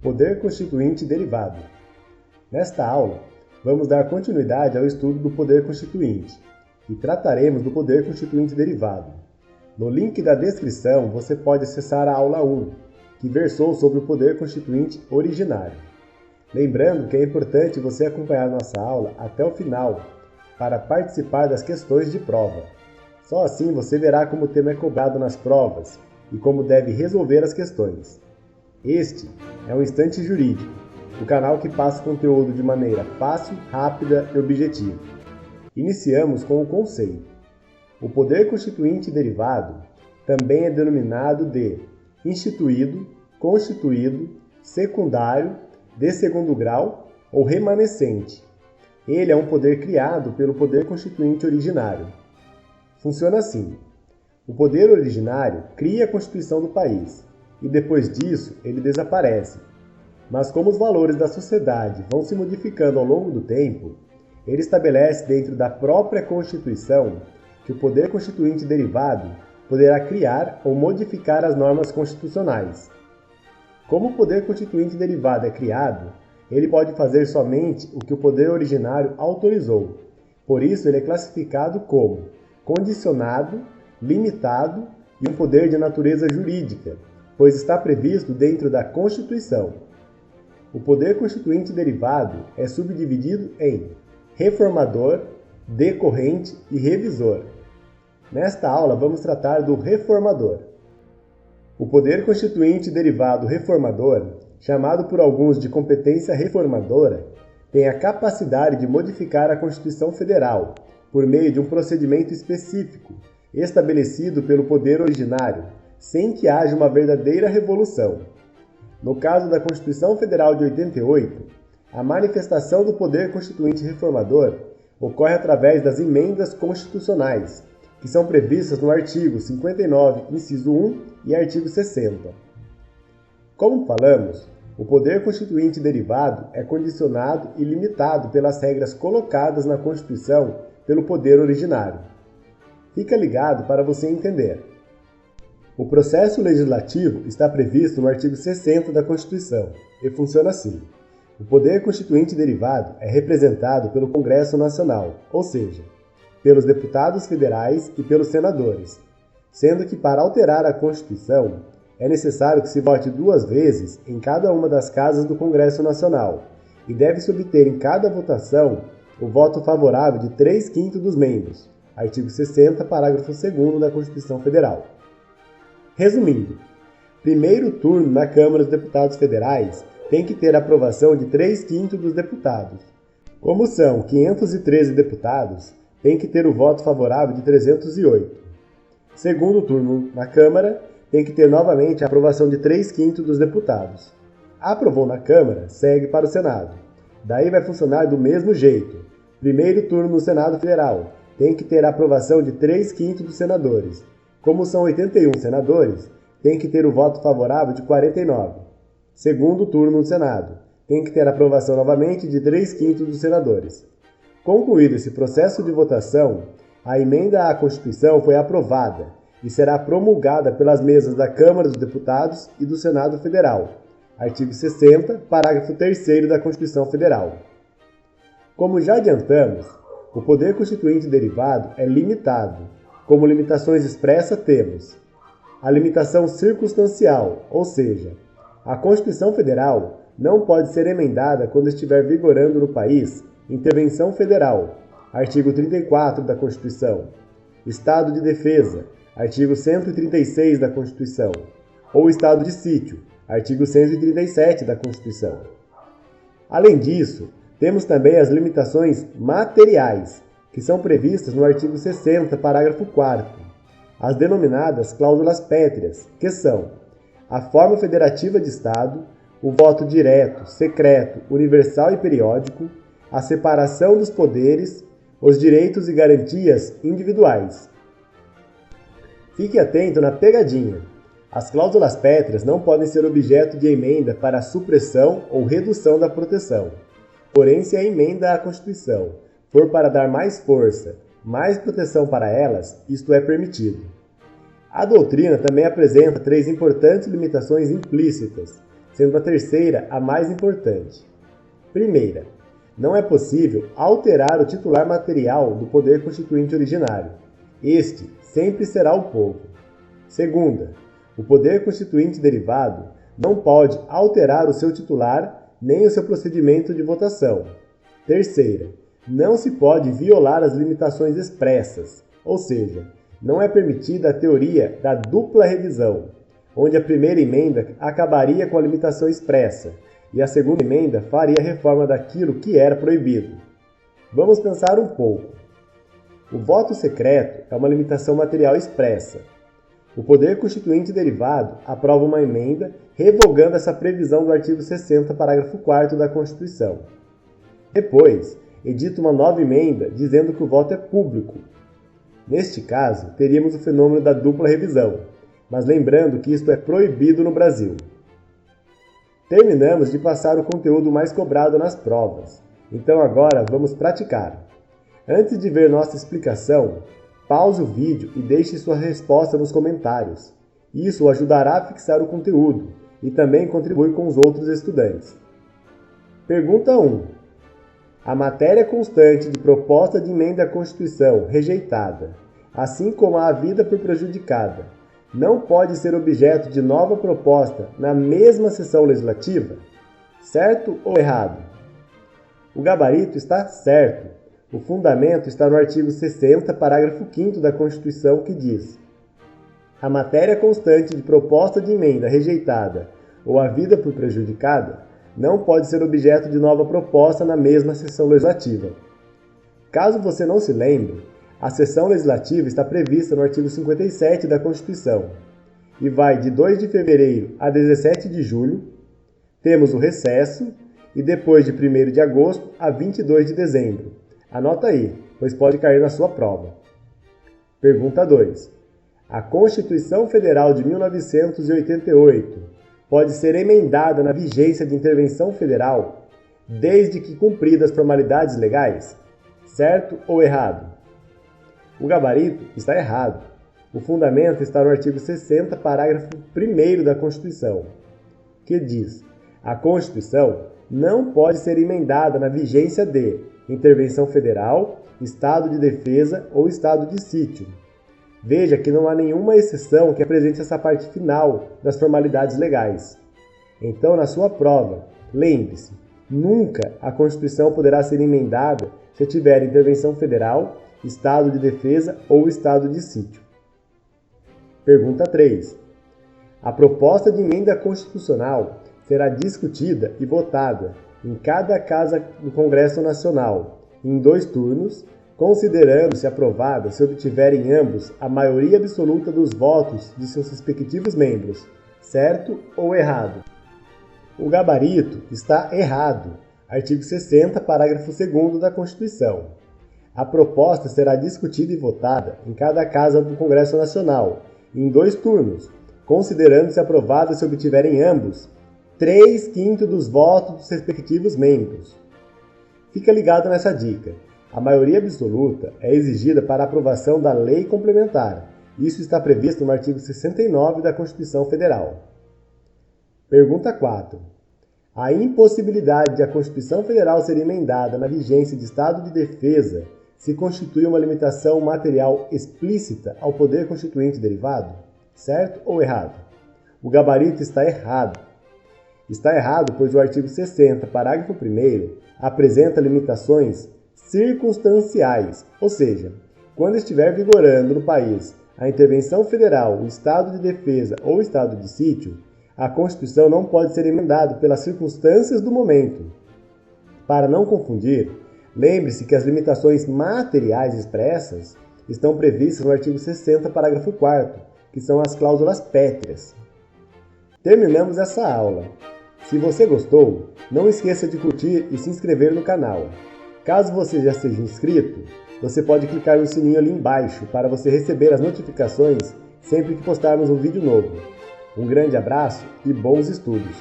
Poder Constituinte Derivado. Nesta aula, vamos dar continuidade ao estudo do Poder Constituinte e trataremos do Poder Constituinte Derivado. No link da descrição, você pode acessar a aula 1, que versou sobre o Poder Constituinte Originário. Lembrando que é importante você acompanhar nossa aula até o final para participar das questões de prova. Só assim você verá como o tema é cobrado nas provas e como deve resolver as questões. Este é o Instante Jurídico, o canal que passa o conteúdo de maneira fácil, rápida e objetiva. Iniciamos com o conceito. O poder constituinte derivado também é denominado de instituído, constituído, secundário, de segundo grau ou remanescente. Ele é um poder criado pelo poder constituinte originário. Funciona assim: o poder originário cria a Constituição do país e depois disso ele desaparece. Mas como os valores da sociedade vão se modificando ao longo do tempo, ele estabelece dentro da própria Constituição que o poder constituinte derivado poderá criar ou modificar as normas constitucionais. Como o poder constituinte derivado é criado, ele pode fazer somente o que o poder originário autorizou. Por isso, ele é classificado como condicionado, limitado e um poder de natureza jurídica, pois está previsto dentro da Constituição. O poder constituinte derivado é subdividido em reformador, decorrente e revisor. Nesta aula, vamos tratar do reformador. O poder constituinte derivado reformador, chamado por alguns de competência reformadora, tem a capacidade de modificar a Constituição Federal por meio de um procedimento específico, estabelecido pelo poder originário, sem que haja uma verdadeira revolução. No caso da Constituição Federal de 88, a manifestação do poder constituinte reformador ocorre através das emendas constitucionais, que são previstas no artigo 59, inciso 1 e artigo 60. Como falamos, o poder constituinte derivado é condicionado e limitado pelas regras colocadas na Constituição pelo poder originário. Fica ligado para você entender. O processo legislativo está previsto no artigo 60 da Constituição e funciona assim: o poder constituinte derivado é representado pelo Congresso Nacional, ou seja, pelos deputados federais e pelos senadores, sendo que para alterar a Constituição é necessário que se vote 2 vezes em cada uma das casas do Congresso Nacional e deve-se obter em cada votação o voto favorável de 3/5 dos membros, artigo 60, parágrafo 2º da Constituição Federal. Resumindo, primeiro turno na Câmara dos Deputados Federais tem que ter a aprovação de 3/5 dos deputados. Como são 513 deputados, tem que ter o voto favorável de 308. Segundo turno na Câmara, tem que ter novamente a aprovação de 3/5 dos deputados. Aprovou na Câmara, segue para o Senado. Daí vai funcionar do mesmo jeito. Primeiro turno no Senado Federal, tem que ter a aprovação de 3/5 dos senadores. Como são 81 senadores, tem que ter o voto favorável de 49. Segundo turno no Senado, tem que ter a aprovação novamente de 3/5 dos senadores. Concluído esse processo de votação, a emenda à Constituição foi aprovada e será promulgada pelas mesas da Câmara dos Deputados e do Senado Federal, artigo 60, parágrafo 3º da Constituição Federal. Como já adiantamos, o poder constituinte derivado é limitado. Como limitações expressas temos a limitação circunstancial, ou seja, a Constituição Federal não pode ser emendada quando estiver vigorando no país intervenção federal, artigo 34 da Constituição, estado de defesa, artigo 136 da Constituição, ou estado de sítio, artigo 137 da Constituição. Além disso, temos também as limitações materiais, que são previstas no artigo 60, parágrafo 4º, as denominadas cláusulas pétreas, que são a forma federativa de Estado, o voto direto, secreto, universal e periódico, a separação dos poderes, os direitos e garantias individuais. Fique atento na pegadinha. As cláusulas pétreas não podem ser objeto de emenda para supressão ou redução da proteção. Porém, se a emenda à Constituição for para dar mais força, mais proteção para elas, isto é permitido. A doutrina também apresenta 3 importantes limitações implícitas, sendo a terceira a mais importante. Primeira, não é possível alterar o titular material do poder constituinte originário. Este sempre será o povo. Segunda, o poder constituinte derivado não pode alterar o seu titular nem o seu procedimento de votação. Terceira, não se pode violar as limitações expressas, ou seja, não é permitida a teoria da dupla revisão, onde a primeira emenda acabaria com a limitação expressa e a segunda emenda faria a reforma daquilo que era proibido. Vamos pensar um pouco. O voto secreto é uma limitação material expressa. O poder constituinte derivado aprova uma emenda revogando essa previsão do artigo 60, parágrafo 4º da Constituição. Depois, edita uma nova emenda dizendo que o voto é público. Neste caso, teríamos o fenômeno da dupla revisão, mas lembrando que isto é proibido no Brasil. Terminamos de passar o conteúdo mais cobrado nas provas, então agora vamos praticar. Antes de ver nossa explicação, pause o vídeo e deixe sua resposta nos comentários. Isso o ajudará a fixar o conteúdo e também contribui com os outros estudantes. Pergunta 1. A matéria constante de proposta de emenda à Constituição rejeitada, assim como a havida por prejudicada, não pode ser objeto de nova proposta na mesma sessão legislativa? Certo ou errado? O gabarito está certo. O fundamento está no artigo 60, parágrafo 5º da Constituição, que diz: a matéria constante de proposta de emenda rejeitada ou havida por prejudicada não pode ser objeto de nova proposta na mesma sessão legislativa. Caso você não se lembre, a sessão legislativa está prevista no artigo 57 da Constituição e vai de 2 de fevereiro a 17 de julho, temos o recesso, e depois de 1º de agosto a 22 de dezembro. Anota aí, pois pode cair na sua prova. Pergunta 2. A Constituição Federal de 1988 pode ser emendada na vigência de intervenção federal desde que cumpridas as formalidades legais? Certo ou errado? O gabarito está errado. O fundamento está no artigo 60, parágrafo 1º da Constituição, que diz: a Constituição não pode ser emendada na vigência de intervenção federal, estado de defesa ou estado de sítio. Veja que não há nenhuma exceção que apresente essa parte final das formalidades legais. Então, na sua prova, lembre-se, nunca a Constituição poderá ser emendada se tiver intervenção federal, estado de defesa ou estado de sítio. Pergunta 3. A proposta de emenda constitucional será discutida e votada em cada casa do Congresso Nacional, em 2 turnos, considerando-se aprovada se obtiverem ambos a maioria absoluta dos votos de seus respectivos membros. Certo ou errado? O gabarito está errado. Artigo 60, parágrafo 2º da Constituição. A proposta será discutida e votada em cada casa do Congresso Nacional, em 2 turnos, considerando-se aprovada se obtiverem ambos 3/5 dos votos dos respectivos membros. Fica ligado nessa dica. A maioria absoluta é exigida para a aprovação da lei complementar. Isso está previsto no artigo 69 da Constituição Federal. Pergunta 4. A impossibilidade de a Constituição Federal ser emendada na vigência de estado de defesa se constitui uma limitação material explícita ao poder constituinte derivado? Certo ou errado? O gabarito está errado. Está errado, pois o artigo 60, parágrafo 1º, apresenta limitações circunstanciais, ou seja, quando estiver vigorando no país a intervenção federal, o estado de defesa ou o estado de sítio, a Constituição não pode ser emendada pelas circunstâncias do momento. Para não confundir, lembre-se que as limitações materiais expressas estão previstas no artigo 60, parágrafo 4º, que são as cláusulas pétreas. Terminamos essa aula. Se você gostou, não esqueça de curtir e se inscrever no canal. Caso você já seja inscrito, você pode clicar no sininho ali embaixo para você receber as notificações sempre que postarmos um vídeo novo. Um grande abraço e bons estudos!